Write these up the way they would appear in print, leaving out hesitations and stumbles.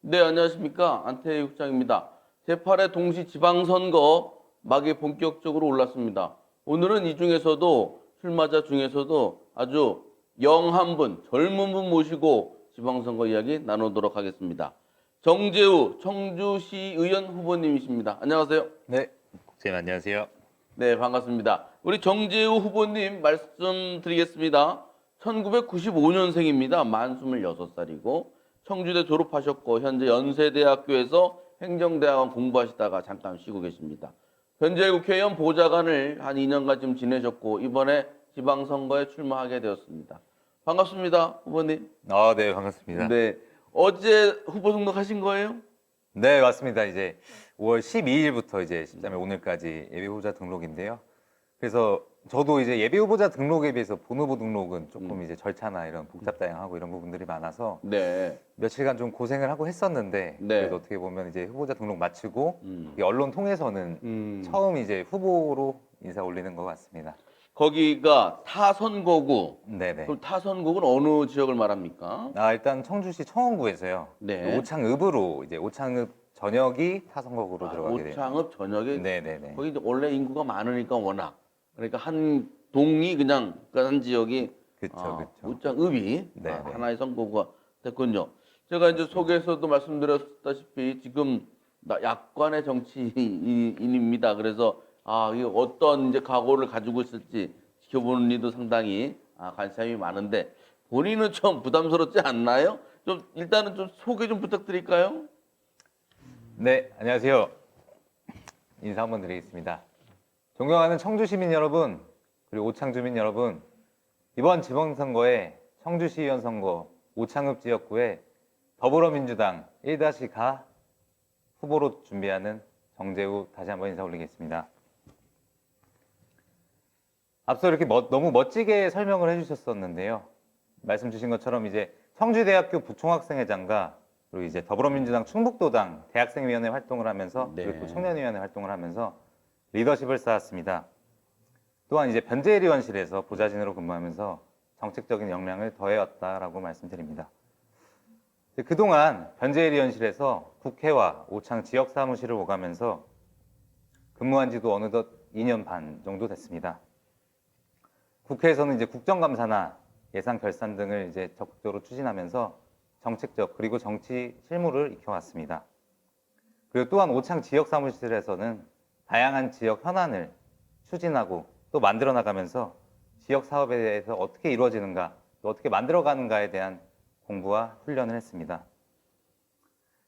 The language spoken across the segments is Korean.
네, 안녕하십니까. 안태희 국장입니다. 제8회 동시 지방선거 막이 본격적으로 올랐습니다. 오늘은 이 중에서도 출마자 중에서도 아주 영한 분, 젊은 분 모시고 지방선거 이야기 나누도록 하겠습니다. 정재우 청주시의원 후보님이십니다. 안녕하세요. 네, 국장님 안녕하세요. 네, 반갑습니다. 우리 정재우 후보님 말씀드리겠습니다. 1995년생입니다. 만 26살이고 청주대 졸업하셨고 현재 연세대학교에서 행정대학원 공부하시다가 잠깐 쉬고 계십니다. 현재 국회의원 보좌관을 한 2년간 좀 지내셨고 이번에 지방선거에 출마하게 되었습니다. 반갑습니다, 후보님. 네, 반갑습니다. 네, 어제 후보 등록하신 거예요? 네, 맞습니다. 이제 5월 12일부터 이제 13일 오늘까지 예비 후보자 등록인데요. 그래서 저도 이제 예비 후보자 등록에 비해서 본 후보 등록은 조금 이제 절차나 이런 복잡다양하고 이런 부분들이 많아서 네. 며칠간 좀 고생을 하고 했었는데 네. 그래도 어떻게 보면 이제 후보자 등록 마치고 음. 이 언론 통해서는 처음 이제 후보로 인사 올리는 것 같습니다. 거기가 타선거구. 네네. 그럼 타선거구는 어느 지역을 말합니까? 일단 청주시 청원구에서요. 네. 오창읍으로 이제 오창읍 전역이 타선거구로 들어가게 돼요. 오창읍 전역에 네네네. 거기 이제 원래 인구가 많으니까 워낙 그러니까 한 동이 그냥 한 지역이 그쵸. 오창읍이 네, 네. 하나의 선거구가 됐군요. 제가 이제 소개에서도 말씀드렸다시피 지금 야권의 정치인입니다. 그래서 이게 어떤 이제 각오를 가지고 있을지 지켜보는 일도 상당히 관심이 많은데 본인은 좀 부담스럽지 않나요? 좀 일단은 좀 소개 좀 부탁드릴까요? 네, 안녕하세요. 인사 한번 드리겠습니다. 존경하는 청주 시민 여러분, 그리고 오창 주민 여러분, 이번 지방선거에 청주시의원 선거 오창읍 지역구에 더불어민주당 1-가 후보로 준비하는 정재우 다시 한번 인사 올리겠습니다. 앞서 이렇게 너무 멋지게 설명을 해주셨었는데요. 말씀 주신 것처럼 이제 청주대학교 부총학생회장과 그리고 이제 더불어민주당 충북도당 대학생위원회 활동을 하면서 네. 그리고 또 청년위원회 활동을 하면서 리더십을 쌓았습니다. 또한 이제 변재일위원실에서 보좌진으로 근무하면서 정책적인 역량을 더해왔다라고 말씀드립니다. 그동안 변재일위원실에서 국회와 오창 지역 사무실을 오가면서 근무한 지도 어느덧 2년 반 정도 됐습니다. 국회에서는 이제 국정감사나 예산 결산 등을 이제 적극적으로 추진하면서 정책적 그리고 정치 실무를 익혀왔습니다. 그리고 또한 오창 지역 사무실에서는 다양한 지역 현안을 추진하고 또 만들어 나가면서 지역 사업에 대해서 어떻게 이루어지는가 또 어떻게 만들어가는가에 대한 공부와 훈련을 했습니다.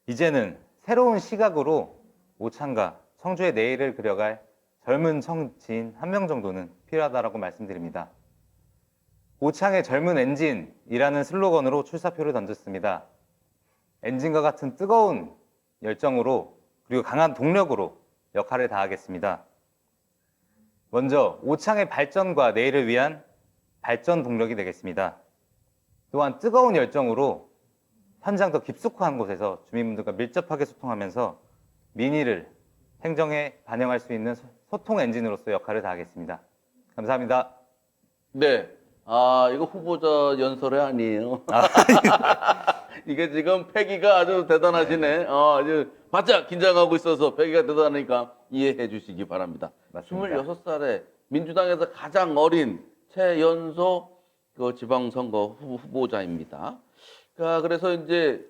이제는 새로운 시각으로 오창과 청주의 내일을 그려갈 젊은 정치인 한 명 정도는 필요하다고 말씀드립니다. 오창의 젊은 엔진이라는 슬로건으로 출사표를 던졌습니다. 엔진과 같은 뜨거운 열정으로 그리고 강한 동력으로 역할을 다하겠습니다. 먼저 오창의 발전과 내일을 위한 발전 동력이 되겠습니다. 또한 뜨거운 열정으로 현장 더 깊숙한 곳에서 주민분들과 밀접하게 소통하면서 민의를 행정에 반영할 수 있는 소통 엔진으로서 역할을 다하겠습니다. 감사합니다. 네. 이거 후보자 연설회 아니에요. 이게 지금 패기가 아주 대단하시네. 아주 바짝 긴장하고 있어서 패기가 대단하니까 이해해 주시기 바랍니다. 맞습니다. 26살에 민주당에서 가장 어린 최연소 그 지방선거 후보자입니다. 그래서 이제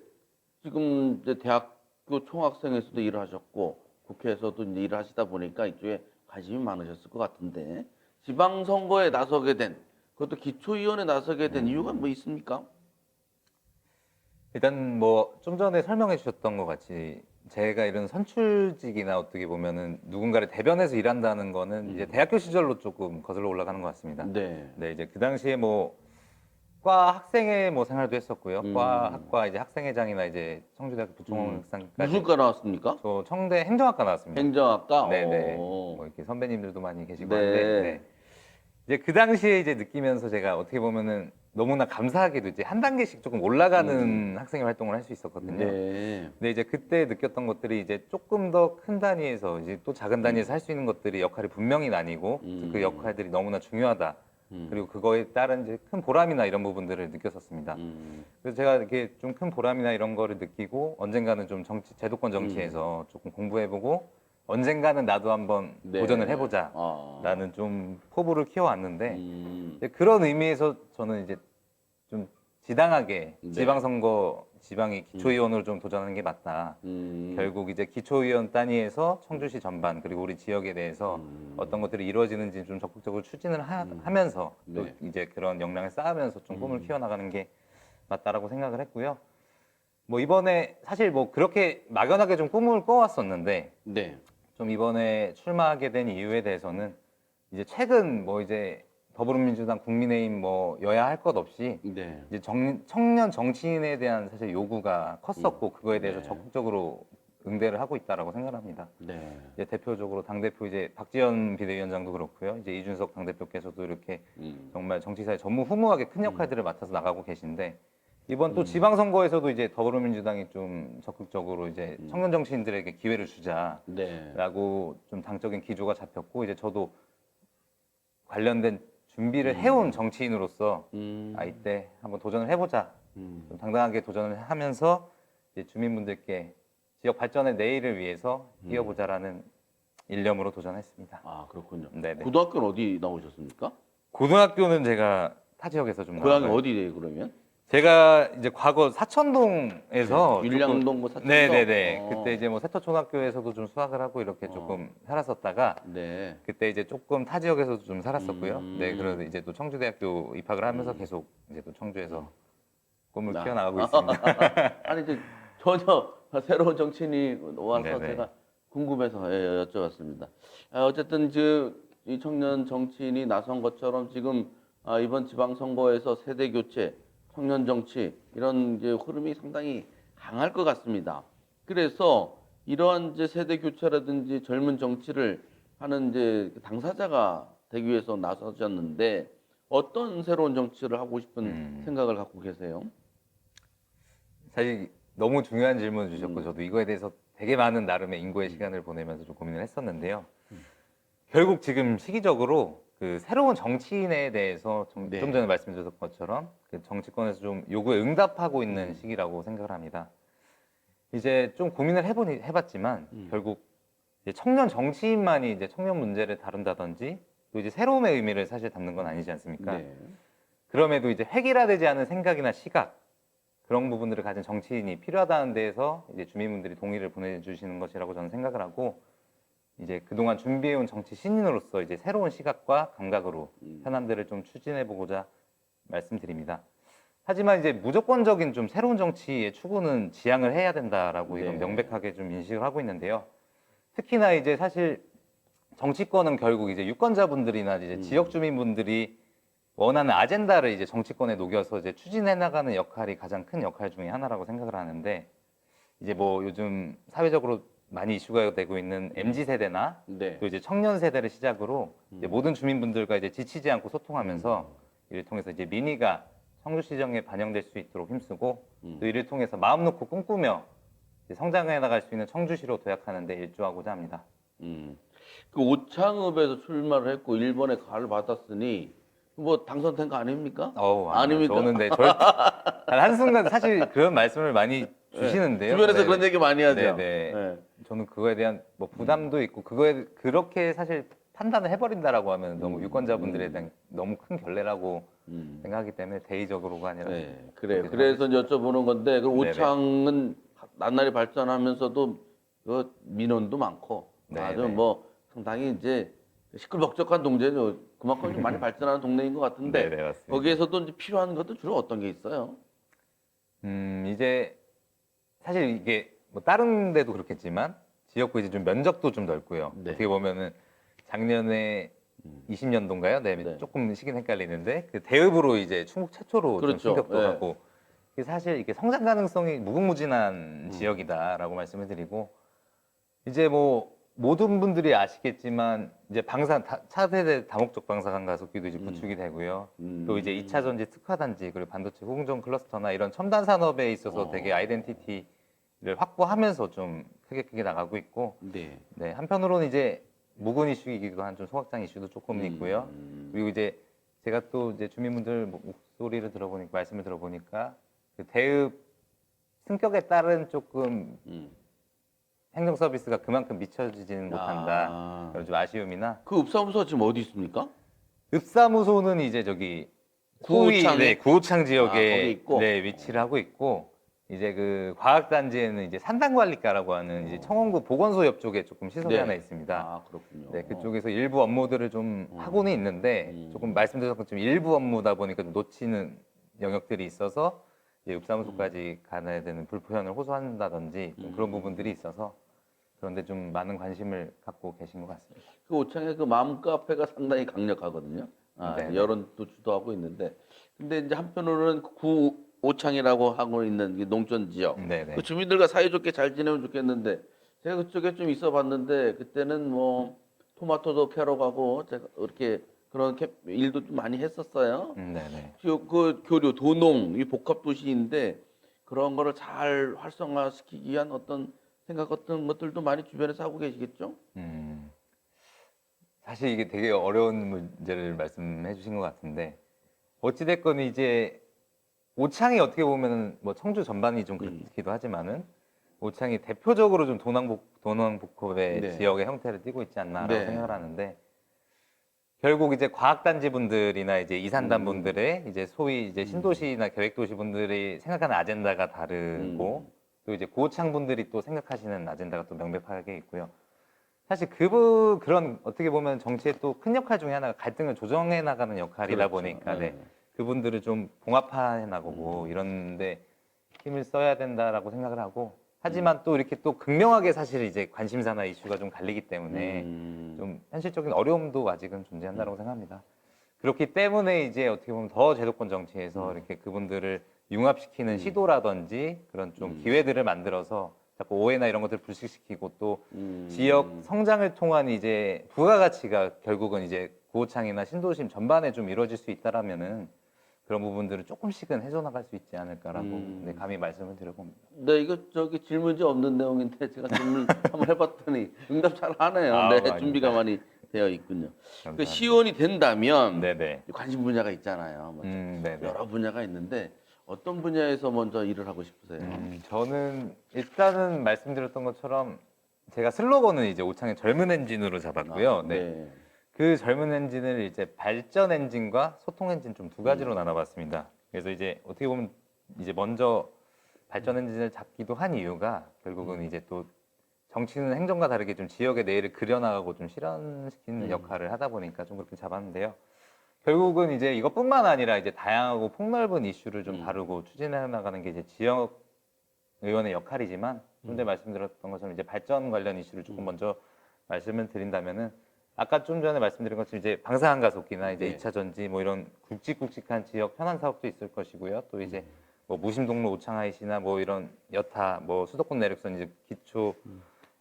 지금 이제 대학교 총학생회에서도 일을 하셨고 국회에서도 이제 일을 하시다 보니까 이쪽에 관심이 많으셨을 것 같은데 지방선거에 나서게 된 그것도 기초위원회에 나서게 된 이유가 뭐 있습니까? 일단 뭐 좀 전에 설명해 주셨던 것 같이 제가 이런 선출직이나 어떻게 보면은 누군가를 대변해서 일한다는 거는 이제 대학교 시절로 조금 거슬러 올라가는 것 같습니다. 네. 네, 이제 그 당시에 뭐 과 학생회 뭐 생활도 했었고요. 학과 이제 학생회장이나 이제 청주대학교 부총학생까지. 무슨 과 나왔습니까? 저 청대 행정학과 나왔습니다. 행정학과? 네네. 오. 뭐 이렇게 선배님들도 많이 계시고 네. 한데 네. 이제 그 당시에 이제 느끼면서 제가 어떻게 보면은 너무나 감사하게도 이제 한 단계씩 조금 올라가는 학생회 활동을 할 수 있었거든요. 네. 근데 이제 그때 느꼈던 것들이 이제 조금 더 큰 단위에서 이제 또 작은 단위에서 할 수 있는 것들이 역할이 분명히 나뉘고 그 역할들이 너무나 중요하다. 그리고 그거에 따른 이제 큰 보람이나 이런 부분들을 느꼈었습니다. 그래서 제가 이렇게 좀 큰 보람이나 이런 거를 느끼고 언젠가는 좀 제도권 정치에서 조금 공부해보고 언젠가는 나도 한번 네. 도전을 해보자. 라는 좀 포부를 키워왔는데 이제 그런 의미에서 저는 이제 좀 지당하게 네. 지방선거 지방의 기초의원으로 좀 도전하는 게 맞다. 결국 이제 기초의원 단위에서 청주시 전반 그리고 우리 지역에 대해서 어떤 것들이 이루어지는지 좀 적극적으로 추진을 하면서 또 네. 이제 그런 역량을 쌓으면서 좀 꿈을 키워나가는 게 맞다라고 생각을 했고요. 뭐 이번에 사실 뭐 그렇게 막연하게 좀 꿈을 꿔왔었는데 네. 좀 이번에 출마하게 된 이유에 대해서는 이제 최근 뭐 이제 더불어민주당, 국민의힘 뭐 여야 할 것 없이 네. 이제 청년 정치인에 대한 사실 요구가 컸었고 그거에 대해서 네. 적극적으로 응대를 하고 있다라고 생각합니다. 네. 이제 대표적으로 당대표 이제 박지원 비대위원장도 그렇고요. 이제 이준석 당대표께서도 이렇게 정말 정치사에 전무후무하게 큰 역할들을 맡아서 나가고 계신데 이번 또 지방선거에서도 이제 더불어민주당이 좀 적극적으로 이제 청년 정치인들에게 기회를 주자라고 네. 좀 당적인 기조가 잡혔고 이제 저도 관련된 준비를 해온 정치인으로서 아 이때 한번 도전을 해보자. 좀 당당하게 도전을 하면서 이제 주민분들께 지역 발전의 내일을 위해서 뛰어보자라는 일념으로 도전했습니다. 아, 그렇군요. 네네. 고등학교는 어디 나오셨습니까? 고등학교는 제가 타 지역에서 좀 고향이 나와요. 어디예요, 그러면? 제가 이제 과거 사천동에서 율량동 뭐 사천동? 네네네. 그때 이제 뭐 세터초등학교에서도 좀 수학을 하고 이렇게 조금 살았었다가 네. 그때 이제 조금 타 지역에서도 좀 살았었고요. 네, 그래서 이제 또 청주대학교 입학을 하면서 계속 이제 또 청주에서 꿈을 아. 키워나가고 있습니다. 아니, 이제 전혀 새로운 정치인이 와서 네네. 제가 궁금해서 여쭤봤습니다. 어쨌든 이 청년 정치인이 나선 것처럼 지금 이번 지방선거에서 세대 교체, 청년 정치 이런 이제 흐름이 상당히 강할 것 같습니다. 그래서 이러한 이제 세대 교체라든지 젊은 정치를 하는 이제 당사자가 되기 위해서 나서셨는데 어떤 새로운 정치를 하고 싶은 생각을 갖고 계세요? 사실 너무 중요한 질문 주셨고 저도 이거에 대해서 되게 많은 나름의 인고의 시간을 보내면서 좀 고민을 했었는데요. 결국 지금 시기적으로 그 새로운 정치인에 대해서 좀 네. 전에 말씀드렸던 것처럼 그 정치권에서 좀 요구에 응답하고 있는 시기라고 생각을 합니다. 이제 좀 고민을 해봤지만 결국 이제 청년 정치인만이 이제 청년 문제를 다룬다든지 또 이제 새로움의 의미를 사실 담는 건 아니지 않습니까? 네. 그럼에도 이제 획일화되지 않은 생각이나 시각 그런 부분들을 가진 정치인이 필요하다는 데에서 이제 주민분들이 동의를 보내주시는 것이라고 저는 생각을 하고 이제 그동안 준비해온 정치 신인으로서 이제 새로운 시각과 감각으로 현안들을 좀 추진해보고자 말씀드립니다. 하지만 이제 무조건적인 좀 새로운 정치의 추구는 지양을 해야 된다라고 이건 네. 명백하게 좀 인식을 하고 있는데요. 특히나 이제 사실 정치권은 결국 이제 유권자분들이나 이제 지역 주민분들이 원하는 아젠다를 이제 정치권에 녹여서 이제 추진해 나가는 역할이 가장 큰 역할 중에 하나라고 생각을 하는데 이제 뭐 요즘 사회적으로 많이 이슈가 되고 있는 MZ 세대나 네. 또 이제 청년 세대를 시작으로 이제 모든 주민분들과 이제 지치지 않고 소통하면서 이를 통해서 이제 민의가 청주시정에 반영될 수 있도록 힘쓰고 또 이를 통해서 마음 놓고 꿈꾸며 이제 성장해 나갈 수 있는 청주시로 도약하는 데 일조하고자 합니다. 그 오창읍에서 출마를 했고 1번에 가를 받았으니 뭐 당선된 거 아닙니까? 아닙니까? 저는 네, 절대 단 한순간 사실 그런 말씀을 많이 주시는데요. 주변에서 네. 그런 얘기 많이 하죠. 네네. 네. 저는 그거에 대한 뭐 부담도 있고 그거에 그렇게 사실 판단을 해버린다라고 하면 너무 유권자분들에 대한 너무 큰 결례라고 생각하기 때문에 대의적으로가 아니라 네, 그래요. 그렇게 그래서 여쭤보는 건데 그 네네. 오창은 나날이 발전하면서도 그 민원도 많고 네네. 아주 뭐 상당히 이제 시끌벅적한 동네죠. 그만큼 좀 많이 발전하는 동네인 것 같은데 네네, 맞습니다. 거기에서도 이제 필요한 것도 주로 어떤 게 있어요? 이제 사실 이게 뭐 다른 데도 그렇겠지만 지역구 이제 좀 면적도 좀 넓고요. 네. 어떻게 보면은 작년에 20년도인가요? 네, 네. 조금 시기는 헷갈리는데 그 대읍으로 이제 충북 최초로 그렇죠. 좀 승격도 네. 하고 이게 사실 이게 성장 가능성이 무궁무진한 지역이다라고 말씀을 드리고 이제 뭐 모든 분들이 아시겠지만 이제 차세대 다목적 방사능 가속기도 이제 구축이 되고요. 또 이제 2차 전지 특화 단지 그리고 반도체 후공정 클러스터나 이런 첨단 산업에 있어서 되게 아이덴티티를 확보하면서 좀 크게 나가고 있고 네. 네, 한편으로는 이제 묵은 이슈이기도 한 좀 소각장 이슈도 조금 있고요. 그리고 이제 제가 또 이제 주민분들 목소리를 들어보니까 말씀을 들어보니까 그 대읍 승격에 따른 조금 행정 서비스가 그만큼 미쳐지지는 못한다. 아. 그런 좀 아쉬움이나 그 읍사무소 지금 어디 있습니까? 읍사무소는 이제 저기 구호창에? 네, 구호창 거기 지역에 있고? 네, 위치를 하고 있고 이제 그 과학단지에는 이제 산단관리과라고 하는 이제 청원구 보건소 옆쪽에 조금 시설이 네. 하나 있습니다. 아, 그렇군요. 네, 그쪽에서 일부 업무들을 좀 하고는 있는데 조금 말씀드린 것처럼 일부 업무다 보니까 좀 놓치는 영역들이 있어서 이제 읍사무소까지 가야 되는 불편을 호소한다든지 좀 그런 부분들이 있어서 그런데 좀 많은 관심을 갖고 계신 것 같습니다. 그 오창의 그 마음 카페가 상당히 강력하거든요. 아, 네네. 여론도 주도하고 있는데, 근데 이제 한편으로는 구 오창이라고 하고 있는 이 농촌 지역, 네네. 그 주민들과 사이좋게 잘 지내면 좋겠는데, 제가 그쪽에 좀 있어봤는데 그때는 뭐 토마토도 캐러 가고 제가 이렇게 그런 일도 좀 많이 했었어요. 네네. 그 교류, 도농, 이 복합 도시인데 그런 거를 잘 활성화시키기 위한 어떤 생각 같은 것들도 많이 주변에서 하고 계시겠죠? 사실 이게 되게 어려운 문제를 말씀해 주신 것 같은데 어찌됐건 이제 오창이 어떻게 보면 뭐 청주 전반이 좀 그렇기도 하지만은 오창이 대표적으로 좀 도농복합의 네. 지역의 형태를 띠고 있지 않나라고 네. 생각을 하는데 결국 이제 과학단지 분들이나 이제 이산단 분들의 이제 소위 이제 신도시나 계획도시 분들이 생각하는 아젠다가 다르고 또 이제 고창 분들이 또 생각하시는 아젠다가 또 명백하게 있고요. 사실 그런 어떻게 보면 정치의 또 큰 역할 중에 하나가 갈등을 조정해 나가는 역할이다 그렇죠. 보니까 네. 네, 그분들을 좀 봉합해 나가고 이런데 힘을 써야 된다라고 생각을 하고 하지만 또 이렇게 또 극명하게 사실 이제 관심사나 이슈가 좀 갈리기 때문에 좀 현실적인 어려움도 아직은 존재한다고 생각합니다. 그렇기 때문에 이제 어떻게 보면 더 제도권 정치에서 이렇게 그분들을 융합시키는 시도라든지 그런 좀 기회들을 만들어서 자꾸 오해나 이런 것들을 불식시키고 또 지역 성장을 통한 이제 부가가치가 결국은 이제 구호창이나 신도심 전반에 좀 이루어질 수 있다라면은 그런 부분들을 조금씩은 해소나갈 수 있지 않을까라고 네, 감히 말씀을 드려봅니다. 네, 이거 저기 질문지 없는 내용인데 제가 질문 한번 해봤더니 응답 잘 하네요. 아우, 네, 아닙니다. 준비가 많이 되어 있군요. 그 감사합니다. 시원이 된다면 네네. 관심 분야가 있잖아요. 뭐 네네. 여러 분야가 있는데 어떤 분야에서 먼저 일을 하고 싶으세요? 저는 일단은 말씀드렸던 것처럼 제가 슬로건은 이제 오창의 젊은 엔진으로 잡았고요. 아, 네. 그 젊은 엔진을 이제 발전 엔진과 소통 엔진 좀 두 가지로 나눠봤습니다. 그래서 이제 어떻게 보면 이제 먼저 발전 엔진을 잡기도 한 이유가 결국은 이제 또 정치는 행정과 다르게 좀 지역의 내일을 그려나가고 좀 실현시키는 역할을 하다 보니까 좀 그렇게 잡았는데요. 결국은 이제 이것뿐만 아니라 이제 다양하고 폭넓은 이슈를 좀 다루고 추진해 나가는 게 이제 지역 의원의 역할이지만 좀 전에 말씀드렸던 것처럼 이제 발전 관련 이슈를 조금 먼저 말씀을 드린다면은 아까 좀 전에 말씀드린 것처럼 이제 방사능 가속기나 이제 네. 2차 전지 뭐 이런 굵직굵직한 지역 현안 사업도 있을 것이고요. 또 이제 뭐 무심동로 오창하이시나 뭐 이런 여타 뭐 수도권 내륙선 이제 기초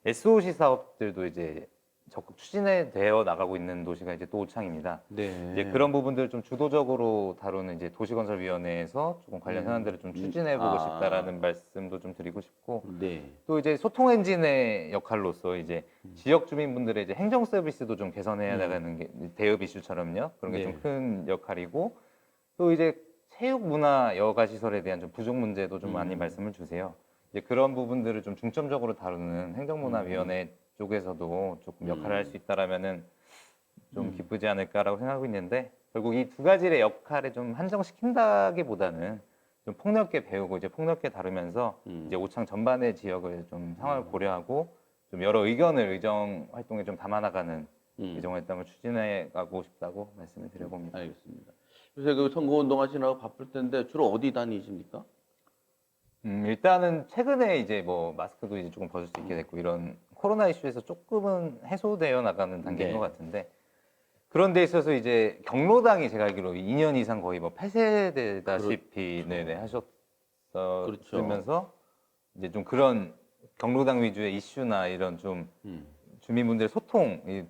SOC 사업들도 이제 적극 추진해 되어 나가고 있는 도시가 이제 또 오창입니다. 네. 이제 그런 부분들을 좀 주도적으로 다루는 이제 도시건설위원회에서 조금 관련 현안들을 좀 추진해보고 싶다라는 말씀도 좀 드리고 싶고 네. 또 이제 소통 엔진의 역할로서 이제 지역 주민분들의 이제 행정 서비스도 좀 개선해야 나가는 게 대읍 이슈처럼요. 그런 게 좀 네. 큰 역할이고 또 이제 체육 문화 여가 시설에 대한 좀 부족 문제도 좀 많이 말씀을 주세요. 이제 그런 부분들을 좀 중점적으로 다루는 행정문화위원회 쪽에서도 조금 역할을 할 수 있다라면은 좀 기쁘지 않을까라고 생각하고 있는데 결국 이 두 가지의 역할에 좀 한정시킨다기보다는 좀 폭넓게 배우고 이제 폭넓게 다루면서 이제 오창 전반의 지역을 좀 상황을 고려하고 좀 여러 의견을 의정 활동에 좀 담아나가는 의정 활동을 추진해가고 싶다고 말씀을 드려봅니다. 알겠습니다. 요새 그 선거운동 하시느라고 바쁠 텐데 주로 어디 다니십니까? 일단은 최근에 이제 뭐 마스크도 이제 조금 벗을 수 있게 됐고 이런 코로나 이슈에서 조금은 해소되어 나가는 단계인 네. 것 같은데 그런 데 있어서 이제 경로당이 제가 알기로 2년 이상 거의 뭐 폐쇄되다시피 네네 하셨으면서 이제 좀 그런 경로당 위주의 이슈나 이런 좀 주민분들의 소통,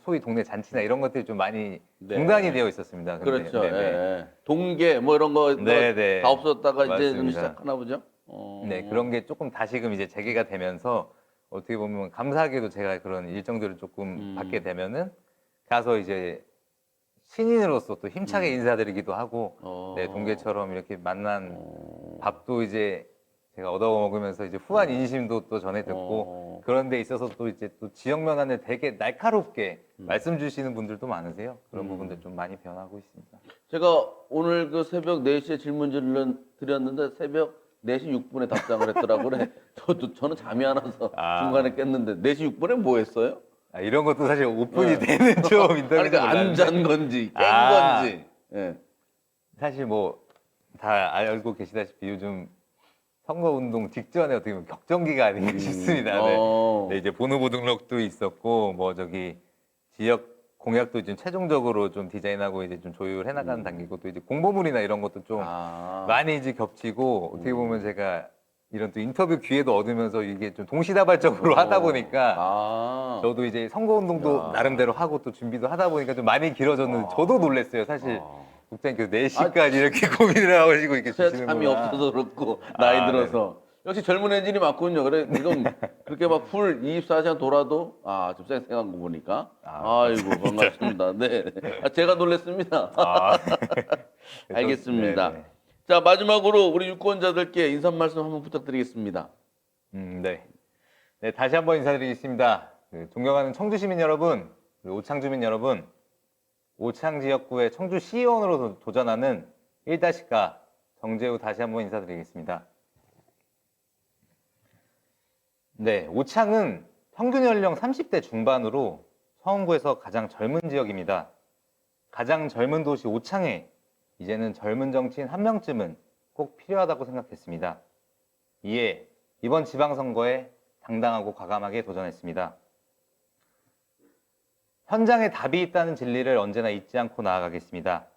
소위 동네 잔치나 이런 것들이 좀 많이 네. 중단이 되어 있었습니다. 근데, 그렇죠. 네네. 예. 동계 뭐 이런 거 네네. 다 없었다가 이제 좀 맞습니다. 시작하나 보죠. 네, 그런 게 조금 다시금 이제 재개가 되면서 어떻게 보면 감사하게도 제가 그런 일정들을 조금 받게 되면은 가서 이제 신인으로서 또 힘차게 인사드리기도 하고 네, 어. 동계처럼 이렇게 만난 밥도 이제 제가 얻어 먹으면서 이제 후한 인심도 또 전해 듣고 그런 데 있어서 또 이제 또 지역 면한테 되게 날카롭게 말씀 주시는 분들도 많으세요. 그런 부분들 좀 많이 변하고 있습니다. 제가 오늘 그 새벽 4시에 질문 드렸는데 새벽 4시 6분에 답장을 했더라고요. 그래. 저는 잠이 안 와서 아. 중간에 깼는데 4시 6분에 뭐 했어요? 아, 이런 것도 사실 오픈이 네. 되는 좀 아니, 인터넷에 그러니까 안 잔 건지 깬 아. 건지. 예. 사실 뭐 다 알고 계시다시피 요즘 선거운동 직전에 어떻게 보면 격정기가 아닌가 싶습니다. 네. 어. 네, 이제 본후보 등록도 있었고 뭐 저기 지역 공약도 좀 최종적으로 좀 디자인하고 이제 좀 조율해 나가는 단계고 또 이제 공보물이나 이런 것도 좀 아. 많이 이제 겹치고 어떻게 보면 제가 이런 또 인터뷰 기회도 얻으면서 이게 좀 동시다발적으로 하다 보니까 아. 저도 이제 선거운동도 야. 나름대로 하고 또 준비도 하다 보니까 좀 많이 길어졌는데 저도 놀랐어요. 사실 국장님께서 4시까지 이렇게 고민을 하시고 이렇게 제가 주시는구나. 잠이 없어서 그렇고 나이 아, 들어서 역시 젊은 엔진이 맞군요. 그래 지금 그렇게 막 풀 24시간 돌아도 좀 쌩쌩한 거 보니까 아이고 반갑습니다. 네, 제가 놀랐습니다. 아, 알겠습니다. 네네. 자 마지막으로 우리 유권자들께 인사 말씀 한번 부탁드리겠습니다. 네. 네, 다시 한번 인사드리겠습니다. 존경하는 청주 시민 여러분, 그리고 오창 주민 여러분, 오창 지역구의 청주 시의원으로 도전하는 1-가 정재우 다시 한번 인사드리겠습니다. 네, 오창은 평균 연령 30대 중반으로 서원구에서 가장 젊은 지역입니다. 가장 젊은 도시 오창에 이제는 젊은 정치인 한 명쯤은 꼭 필요하다고 생각했습니다. 이에 이번 지방선거에 당당하고 과감하게 도전했습니다. 현장에 답이 있다는 진리를 언제나 잊지 않고 나아가겠습니다.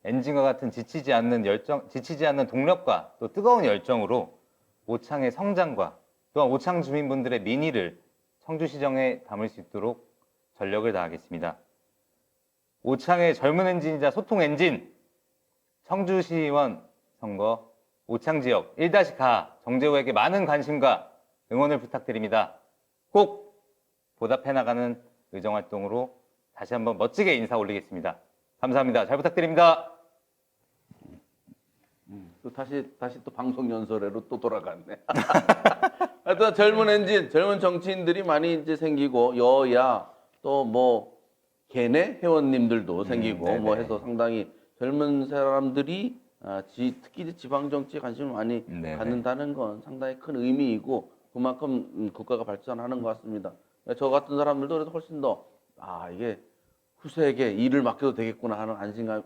엔진과 같은 지치지 않는 동력과 또 뜨거운 열정으로 오창의 성장과 또한 오창 주민분들의 민의를 청주시정에 담을 수 있도록 전력을 다하겠습니다. 오창의 젊은 엔진이자 소통 엔진, 청주시의원 선거 오창 지역 1-가 정재우에게 많은 관심과 응원을 부탁드립니다. 꼭 보답해 나가는 의정활동으로 다시 한번 멋지게 인사 올리겠습니다. 감사합니다. 잘 부탁드립니다. 또 다시 또 방송 연설회로 또 돌아갔네. 하여튼 젊은 엔진, 젊은 정치인들이 많이 이제 생기고 여야 또 뭐 개내 회원님들도 생기고 네네. 뭐 해서 상당히 젊은 사람들이 특히 이제 지방 정치에 관심을 많이 네네. 갖는다는 건 상당히 큰 의미이고 그만큼 국가가 발전하는 것 같습니다. 저 같은 사람들도 그래서 훨씬 더 이게 후세에게 일을 맡겨도 되겠구나 하는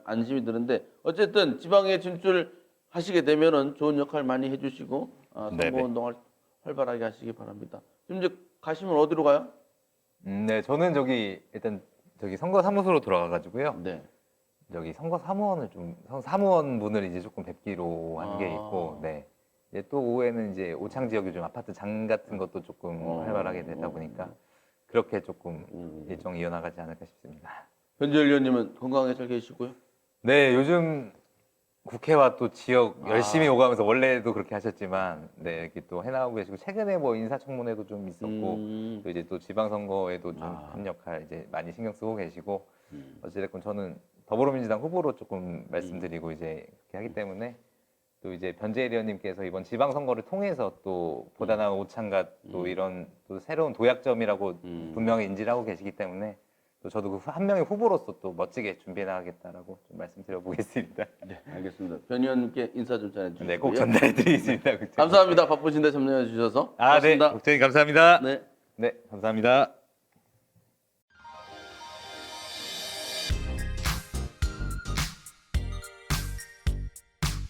안심이 드는데 어쨌든 지방에 진출하시게 되면은 좋은 역할 많이 해주시고 네네. 선거운동을 활발하게 하시기 바랍니다. 지금 이제 가시면 어디로 가요? 네, 저는 일단 선거 사무소로 돌아가가지고요. 네. 여기 선거 사무원 분을 이제 조금 뵙기로 한 게 있고, 네. 이제 또 오후에는 이제 오창 지역 요즘 아파트 장 같은 것도 조금 활발하게 되다 보니까 그렇게 조금 일정이 이어나가지 않을까 싶습니다. 변재열 의원님은 건강하게 잘 계시고요. 네, 요즘 국회와 또 지역 열심히 오가면서 원래도 그렇게 하셨지만, 네, 이렇게 또 해나가고 계시고, 최근에 뭐 인사청문회도 좀 있었고, 또 이제 또 지방선거에도 좀 한 역할 이제 많이 신경 쓰고 계시고, 어찌됐건 저는 더불어민주당 후보로 조금 말씀드리고 이제 그렇게 하기 때문에 또 이제 변재일 의원님께서 이번 지방선거를 통해서 또 보다 나은 오창과 또 이런 또 새로운 도약점이라고 분명히 인지를 하고 계시기 때문에 또 저도 그 한 명의 후보로서 또 멋지게 준비해 나가겠다라고 좀 말씀드려 보겠습니다. 네, 알겠습니다. 변 의원님께 인사 좀 전해주시고요. 네, 꼭 전달해 드리겠습니다. 감사합니다. 바쁘신데 참여해 주셔서. 네, 고맙습니다. 국장님 감사합니다. 네. 네, 감사합니다.